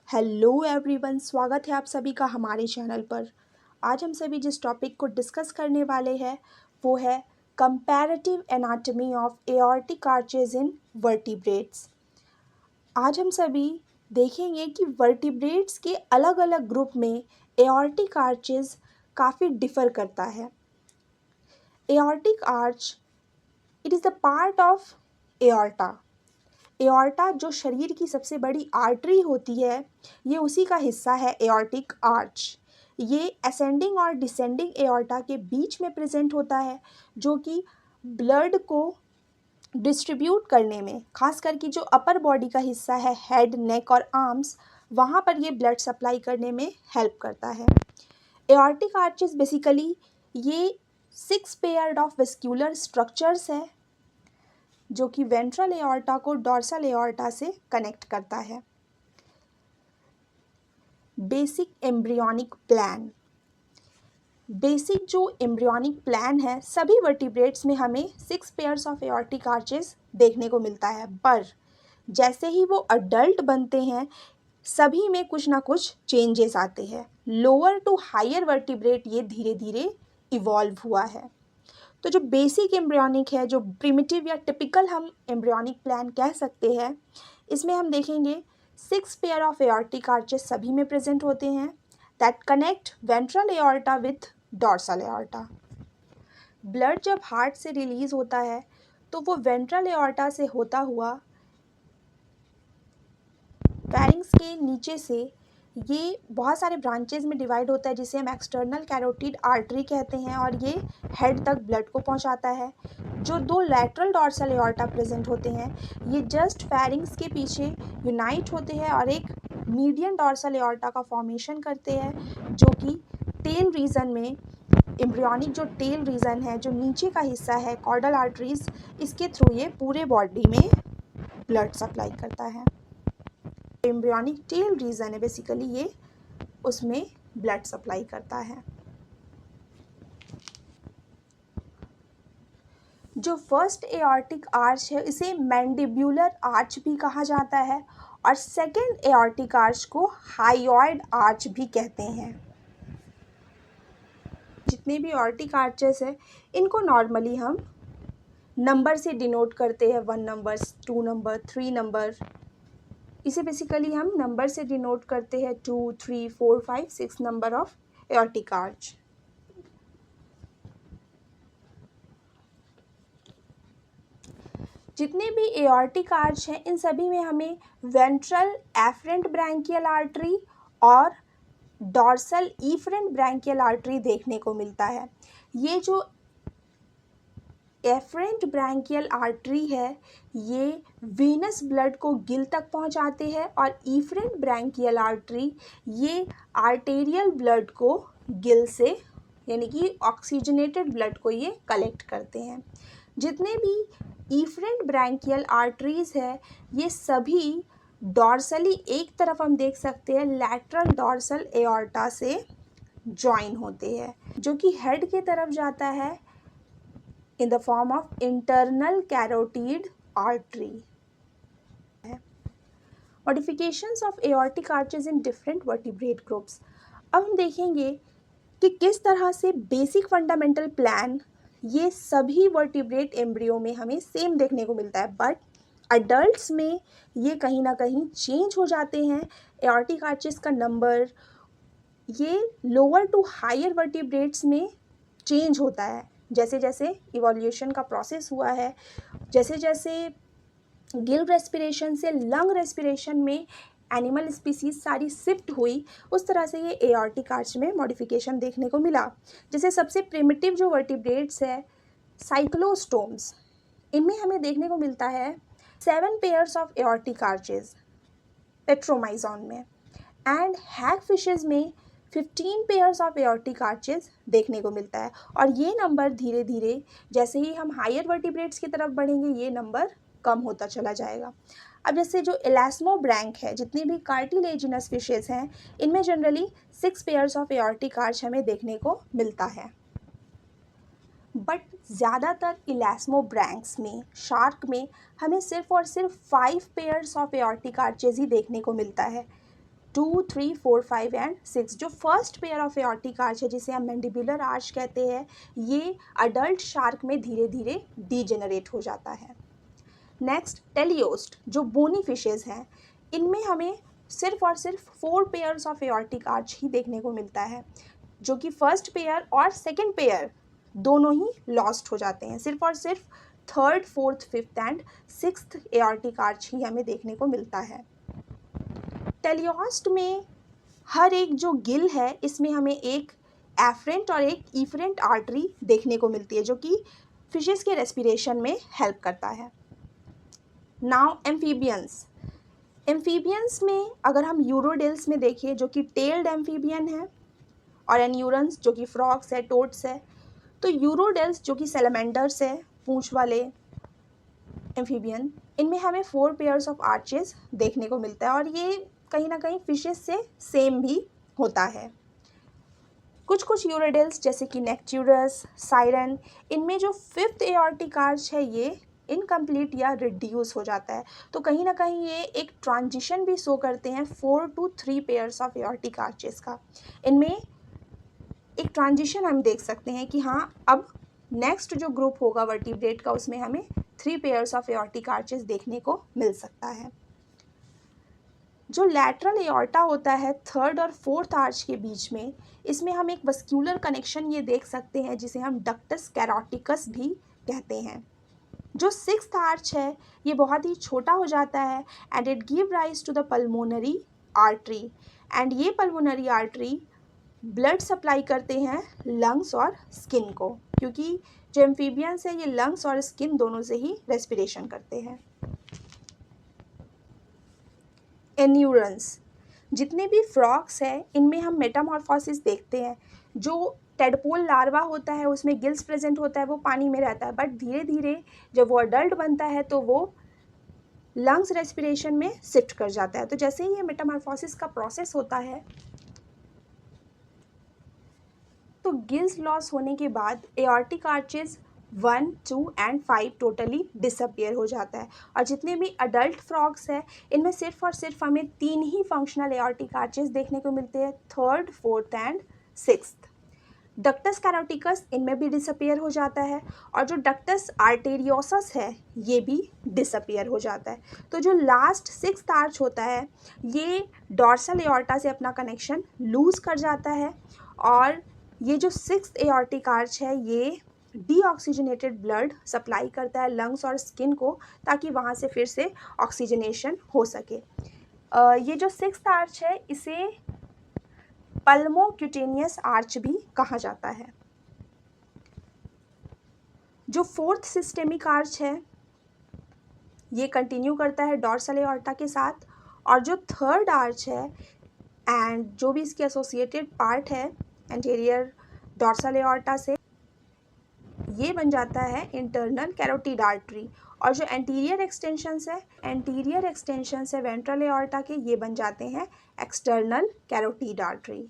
Hello everyone, स्वागत है आप सभी का हमारे चैनल पर। आज हम सभी जिस टॉपिक को डिस्कस करने वाले हैं वो है comparative anatomy of aortic arches in vertebrates. आज हम सभी देखेंगे कि वर्टिब्रेट्स के अलग अलग ग्रुप में एओर्टिक आर्चेज काफ़ी डिफ़र करता है। Aortic arch it is the part of aorta. Aorta जो शरीर की सबसे बड़ी आर्टरी होती है, ये उसी का हिस्सा है एओर्टिक आर्च। ये असेंडिंग और डिसेंडिंग एओर्टा के बीच में प्रेजेंट होता है, जो कि ब्लड को डिस्ट्रीब्यूट करने में, खास करके जो अपर बॉडी का हिस्सा है हेड, नेक और आर्म्स, वहाँ पर ये ब्लड सप्लाई करने में हेल्प करता है। एओर्टिक आर्चेस बेसिकली ये 6 पेयर्ड ऑफ वेस्क्यूलर स्ट्रक्चर्स है जो कि वेंट्रल एओर्टा को डॉर्सल एओर्टा से कनेक्ट करता है। Basic embryonic plan. बेसिक जो एम्ब्रियोनिक प्लान है, सभी वर्टिब्रेट्स में हमें 6 पेयर्स ऑफ एओर्टिक आर्चेस देखने को मिलता है, पर जैसे ही वो अडल्ट बनते हैं सभी में कुछ ना कुछ चेंजेस आते हैं। लोअर टू हायर वर्टिब्रेट ये धीरे धीरे इवॉल्व हुआ है। तो जो बेसिक एम्ब्रियोनिक है, जो प्रिमिटिव या टिपिकल हम एम्ब्रियोनिक प्लान कह सकते हैं, इसमें हम देखेंगे 6 पेयर ऑफ एओर्टिक आर्चेस सभी में प्रेजेंट होते हैं that connect ventral aorta with dorsal aorta. Blood जब हार्ट से रिलीज होता है तो वो वेंट्रल एओर्टा से होता हुआ फेरिंग्स के नीचे से ये बहुत सारे ब्रांचेज में डिवाइड होता है, जिसे हम एक्सटर्नल कैरोटिड आर्टरी कहते हैं, और ये हेड तक ब्लड को पहुंचाता है। जो 2 लैटरल डॉर्सल एओर्टा प्रेजेंट होते हैं, ये जस्ट फेरिंग्स के पीछे यूनाइट होते हैं और एक मीडियन डॉर्सल एओर्टा का फॉर्मेशन करते हैं, जो कि टेल रीजन में एम्ब्रियोनिक जो टेल रीजन है, जो नीचे का हिस्सा है कॉर्डल आर्टरीज, इसके थ्रू ये पूरे बॉडी में ब्लड सप्लाई करता है। एम्ब्रियोनिक टेल रीजन है, बेसिकली ये उसमें ब्लड सप्लाई करता है। जो फर्स्ट एओर्टिक आर्च है इसे मैंडिब्यूलर आर्च भी कहा जाता है, और सेकेंड एओर्टिक आर्च को हाइयोइड आर्च भी कहते हैं। जितने भी एओर्टिक आर्चेस है इनको नॉर्मली हम नंबर से डिनोट करते हैं, 1 नंबर, 2 नंबर, 3 नंबर। इसे बेसिकली हम नंबर से डिनोट करते हैं 2, 3, 4, 5, 6 नंबर ऑफ एओर्टिक आर्च। जितने भी एओर्टिक आर्च हैं इन सभी में हमें वेंट्रल एफरेंट ब्रैंकियल आर्टरी और डॉर्सल इफरेंट ब्रैंकियल आर्टरी देखने को मिलता है। ये जो एफरेंट ब्रैंकियल आर्टरी है ये वीनस ब्लड को गिल तक पहुंचाते हैं, और इफरेंट ब्रैंकियल आर्टरी ये आर्टेरियल ब्लड को गिल से, यानी कि ऑक्सीजनेटेड ब्लड को ये कलेक्ट करते हैं। जितने भी इफरेंट ब्रैंकियल आर्टरीज है ये सभी डॉर्सली एक तरफ हम देख सकते हैं लैटरल डॉर्सल एओर्टा से ज्वाइन होते हैं, जो कि हेड की तरफ जाता है in the form of internal carotid artery. Modifications of aortic arches in different vertebrate groups. अब हम देखेंगे कि किस तरह से बेसिक फंडामेंटल प्लान ये सभी वर्टिब्रेट एम्ब्रियो में हमें सेम देखने को मिलता है, बट अडल्ट्स में ये कहीं ना कहीं चेंज हो जाते हैं। एओर्टिक आर्चेस का नंबर ये लोअर टू हायर वर्टिब्रेट्स में चेंज होता है, जैसे जैसे इवोल्यूशन का प्रोसेस हुआ है, जैसे जैसे गिल रेस्पिरेशन से लंग रेस्पिरेशन में एनिमल स्पीसीज सारी शिफ्ट हुई, उस तरह से ये एओर्टिक आर्च में मॉडिफिकेशन देखने को मिला। जैसे सबसे प्रिमिटिव जो वर्टिब्रेट्स है साइक्लोस्टोम्स, इनमें हमें देखने को मिलता है 7 pairs of aortic arches Petromyzon में, एंड हैग फिशेज में 15 पेयर्स ऑफ एओर्टिक आर्चेस देखने को मिलता है। और ये नंबर धीरे धीरे जैसे ही हम हायर वर्टिब्रेट्स की तरफ बढ़ेंगे ये नंबर कम होता चला जाएगा। अब जैसे जो एलास्मोब्रैंक है, जितनी भी कार्टिलेजिनस फिशेज हैं, इनमें generally 6 pairs of aortic arch हमें देखने को मिलता है, बट ज़्यादातर इलास्मोब्रैंक्स में, शार्क में हमें सिर्फ और सिर्फ 5 पेयर्स ऑफ एओर्टिक आर्चेस ही देखने को मिलता है। 2, 3, 4, 5 एंड 6। जो first pair of aortic arch है जिसे हम मैंडिबुलर आर्च कहते हैं, ये अडल्ट शार्क में धीरे धीरे डीजेनरेट हो जाता है। नेक्स्ट टेलियोस्ट, जो बोनी फिशेज हैं, इनमें हमें सिर्फ और सिर्फ 4 पेयर्स ऑफ एओर्टिक आर्च ही देखने को मिलता है, जो कि फर्स्ट पेयर और सेकेंड पेयर दोनों ही लॉस्ट हो जाते हैं। सिर्फ और सिर्फ third, fourth, fifth and sixth aortic arch ही हमें देखने को मिलता है। टेलियोस्ट में हर एक जो गिल है, इसमें हमें एक एफरेंट और एक इफरेंट आर्टरी देखने को मिलती है, जो कि फिशेस के रेस्पिरेशन में हेल्प करता है। Now amphibians. एम्फीबियंस में अगर हम यूरोडेल्स में देखें, जो कि टेल्ड एम्फीबियन है, और एन्यूरन्स जो कि फ्रॉग्स है, टोड्स है, तो यूरोडेल्स जो कि सैलमेंडर्स है, पूंछ वाले एम्फीबियन, इनमें हमें 4 पेयर्स ऑफ आर्चेस देखने को मिलता है, और ये कहीं ना कहीं फिशेस से सेम भी होता है। कुछ कुछ यूरोडेल्स जैसे कि नेक्ट्यूरस, साइरन, इनमें जो 5th एओर्टिक आर्च है ये इनकम्प्लीट या रिड्यूस हो जाता है। तो कहीं ना कहीं ये एक ट्रांजिशन भी शो करते हैं 4 to 3 pairs of aortic arches का। इनमें एक ट्रांजिशन हम देख सकते हैं कि हाँ, अब नेक्स्ट जो ग्रुप होगा वर्टिब्रेट का, उसमें हमें 3 पेयर्स ऑफ एओर्टिक आर्चेस देखने को मिल सकता है। जो लैटरल एओर्टा होता है थर्ड और फोर्थ आर्च के बीच में, इसमें हम एक वस्क्यूलर कनेक्शन ये देख सकते हैं जिसे हम डक्टस कैरोटिकस भी कहते हैं। जो 6th आर्च है ये बहुत ही छोटा हो जाता है and it give rise to the pulmonary artery, and ये पल्मोनरी आर्टरी ब्लड सप्लाई करते हैं लंग्स और स्किन को, क्योंकि जो एम्फीबियंस है ये लंग्स और स्किन दोनों से ही रेस्पिरेशन करते हैं। एन्यूरन्स, जितने भी फ्रॉग्स हैं इनमें हम मेटामॉर्फोसिस देखते हैं। जो टेडपोल लार्वा होता है उसमें गिल्स प्रेजेंट होता है, वो पानी में रहता है, बट धीरे धीरे जब वो अडल्ट बनता है तो वो लंग्स रेस्पिरेशन में शिफ्ट कर जाता है। तो जैसे ही ये मेटामॉर्फोसिस का प्रोसेस होता है, तो गिल्स लॉस होने के बाद aortic arches 1, 2 and 5 totally disappear हो जाता है, और जितने भी अडल्ट फ्रॉग्स हैं इनमें सिर्फ और सिर्फ हमें 3 ही फंक्शनल एओर्टिक आर्चेस देखने को मिलते हैं, third, fourth and sixth. Ductus caroticus इनमें भी डिसअपियर हो जाता है, और जो डक्टस आर्टेरियोसस है ये भी डिसअपियर हो जाता है। तो जो लास्ट 6th आर्च होता है ये डॉर्सल एओर्टा से अपना कनेक्शन लूज़ कर जाता है, और ये जो 6th एओर्टिक आर्च है ये डीऑक्सीजनेटेड ब्लड सप्लाई करता है लंग्स और स्किन को, ताकि वहाँ से फिर से ऑक्सीजनेशन हो सके। ये जो 6th आर्च है इसे पल्मोक्यूटेनियस आर्च भी कहा जाता है। जो 4th सिस्टेमिक आर्च है ये कंटिन्यू करता है डॉर्सल एओर्टा के साथ, और जो 3rd आर्च है एंड जो भी इसके एसोसिएटेड पार्ट है एंटीरियर डॉर्सल एओर्टा से, ये बन जाता है इंटरनल कैरोटिड आर्टरी, और जो एंटीरियर एक्सटेंशंस है वेंट्रल एओर्टा के, ये बन जाते हैं एक्सटर्नल कैरोटिड आर्टरी।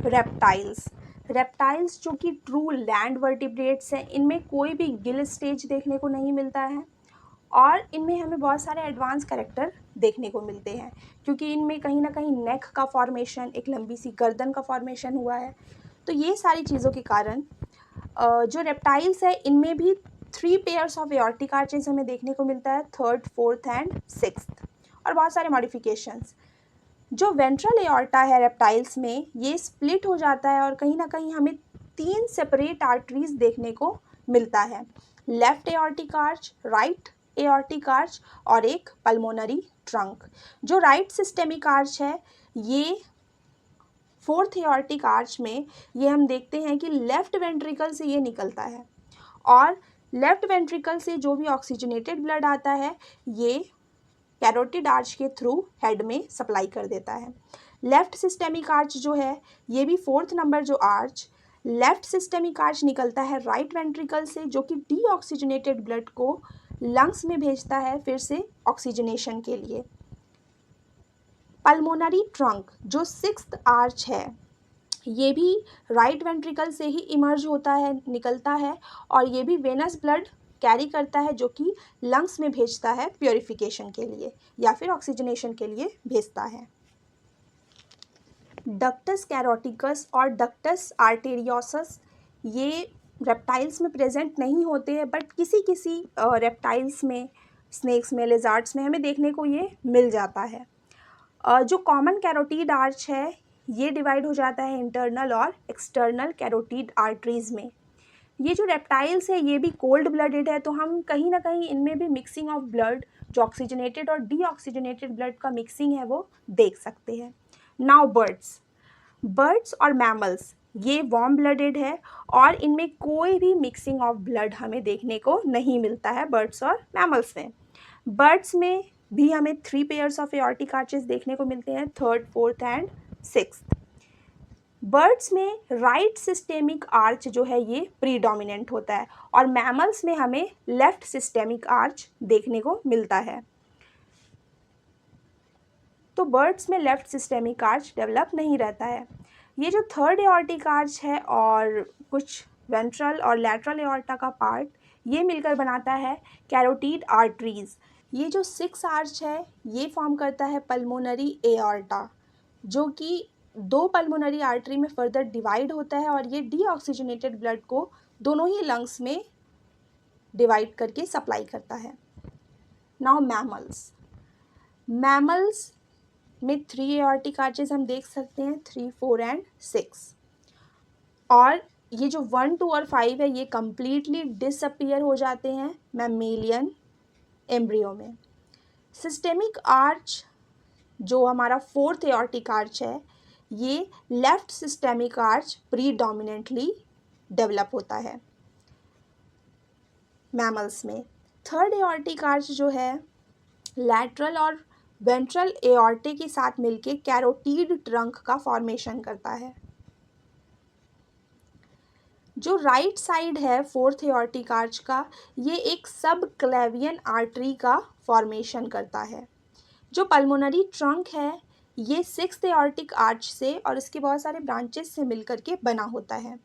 रेप्टाइल्स जो कि ट्रू लैंड वर्टिब्रेट्स हैं, इनमें कोई भी गिल स्टेज देखने को नहीं मिलता है, और इनमें हमें बहुत सारे एडवांस कैरेक्टर देखने को मिलते हैं, क्योंकि इनमें कहीं ना कहीं नेक का फॉर्मेशन, एक लंबी सी गर्दन का फॉर्मेशन हुआ है। तो ये सारी चीज़ों के कारण जो रेप्टाइल्स है इनमें भी 3 पेयर्स ऑफ एओर्टिक आर्चेस हमें देखने को मिलता है, थर्ड, फोर्थ एंड सिक्स्थ, और बहुत सारे मॉडिफिकेशंस। जो वेंट्रल एओर्टा है रेप्टाइल्स में ये स्प्लिट हो जाता है, और कहीं ना कहीं हमें 3 सेपरेट आर्टरीज देखने को मिलता है, left aortic arch, right aortic arch, और एक पल्मोनरी ट्रंक। जो राइट सिस्टेमिक आर्च है ये 4th एओर्टिक आर्च में ये हम देखते हैं कि लेफ्ट वेंट्रिकल से ये निकलता है, और लेफ्ट वेंट्रिकल से जो भी ऑक्सीजनेटेड ब्लड आता है ये कैरोटिड आर्च के थ्रू हेड में सप्लाई कर देता है। लेफ्ट सिस्टेमिक आर्च जो है ये भी 4th नंबर जो आर्च, लेफ्ट सिस्टेमिक आर्च निकलता है राइट वेंट्रिकल से, जो कि डीऑक्सीजनेटेड ब्लड को लंग्स में भेजता है फिर से ऑक्सीजनेशन के लिए। पल्मोनरी ट्रंक जो 6th आर्च है ये भी राइट वेंट्रिकल से ही इमर्ज होता है, निकलता है, और ये भी वेनस ब्लड कैरी करता है, जो कि लंग्स में भेजता है प्योरीफिकेशन के लिए या फिर ऑक्सीजनेशन के लिए भेजता है। डक्टस कैरोटिकस और डक्टस आर्टेरियोसस ये रेप्टाइल्स में प्रेजेंट नहीं होते हैं, बट किसी किसी रेप्टाइल्स में, स्नेक्स में, लिजार्ड्स में हमें देखने को ये मिल जाता है। जो कॉमन कैरोटीड आर्च है ये डिवाइड हो जाता है इंटरनल और एक्सटर्नल कैरोटीड आर्टरीज में। ये जो रेप्टाइल्स है ये भी कोल्ड ब्लडेड है, तो हम कहीं ना कहीं इनमें भी मिक्सिंग ऑफ ब्लड, जो ऑक्सीजनेटेड और डीऑक्सीजनेटेड ब्लड का मिक्सिंग है वो देख सकते हैं। नाउ बर्ड्स और मैमल्स ये वार्म ब्लडेड है और इनमें कोई भी मिक्सिंग ऑफ ब्लड हमें देखने को नहीं मिलता है बर्ड्स और मैमल्स में। बर्ड्स में भी हमें 3 पेयर्स ऑफ एओर्टिक आर्चेस देखने को मिलते हैं, 3rd, 4th and 6th। Birds में राइट सिस्टेमिक आर्च जो है ये प्रीडोमिनेंट होता है और मैमल्स में हमें लेफ्ट सिस्टेमिक आर्च देखने को मिलता है। तो बर्ड्स में लेफ्ट सिस्टेमिक आर्च डेवलप नहीं रहता है। ये जो 3rd एओर्टिक आर्च है और कुछ वेंट्रल और लैटरल एओर्टा का पार्ट ये मिलकर बनाता है कैरोटीड आर्टरीज। ये जो 6 आर्च है ये फॉर्म करता है पल्मोनरी एओर्टा, जो कि 2 पल्मोनरी आर्टरी में फर्दर डिवाइड होता है और ये डीऑक्सीजनेटेड ब्लड को दोनों ही लंग्स में डिवाइड करके सप्लाई करता है। नाउ मैमल्स में 3 एओर्टिक आर्चेस हम देख सकते हैं, 3, 4 एंड 6। और ये जो 1, 2 और 5 है ये कम्प्लीटली डिसअपीयर हो जाते हैं मैमेलियन एम्ब्रियो में। सिस्टेमिक आर्च जो हमारा 4th एओर्टिक आर्च है ये left systemic arch predominantly develop होता है मैमल्स में। 3rd एओर्टिक आर्च जो है लैटरल और वेंट्रल एओर्टे के साथ मिलके कैरोटीड ट्रंक का फॉर्मेशन करता है। जो राइट साइड है 4th एओर्टिक आर्च का ये एक सब क्लेवियन आर्टरी का फॉर्मेशन करता है। जो पल्मोनरी ट्रंक है ये 6th एओर्टिक आर्च से और इसके बहुत सारे ब्रांचेस से मिलकर के बना होता है।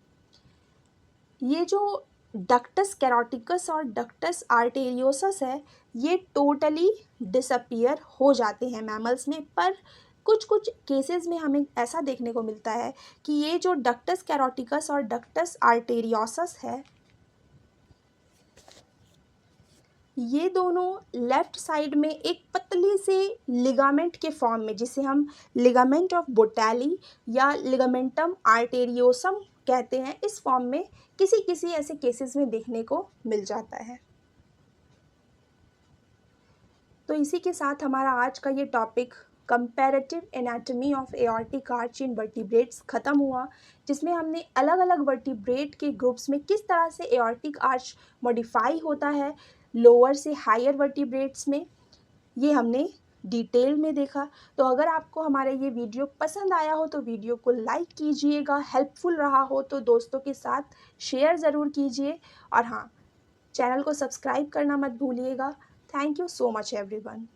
ये जो डक्टस कैरोटिकस और डक्टस आर्टेरियोसस है ये टोटली डिसअपीयर हो जाते हैं मैमल्स में, पर कुछ कुछ केसेस में हमें ऐसा देखने को मिलता है कि ये जो डक्टस कैरोटिकस और डक्टस आर्टेरियोसस है ये दोनों लेफ्ट साइड में एक पतली से लिगामेंट के फॉर्म में, जिसे हम लिगामेंट ऑफ बोटाली या लिगामेंटम आर्टेरियोसम कहते हैं, इस फॉर्म में किसी किसी ऐसे केसेस में देखने को मिल जाता है। तो इसी के साथ हमारा आज का ये topic comparative anatomy of aortic arch in vertebrates ख़त्म हुआ, जिसमें हमने अलग अलग वर्टिब्रेट के ग्रुप्स में किस तरह से एओर्टिक आर्च मॉडिफाई होता है लोअर से हायर वर्टिब्रेट्स में, ये हमने डिटेल में देखा। तो अगर आपको हमारा ये वीडियो पसंद आया हो तो वीडियो को लाइक कीजिएगा, हेल्पफुल रहा हो तो दोस्तों के साथ शेयर ज़रूर कीजिए और हाँ, चैनल को सब्सक्राइब करना मत भूलिएगा। Thank you so much everyone.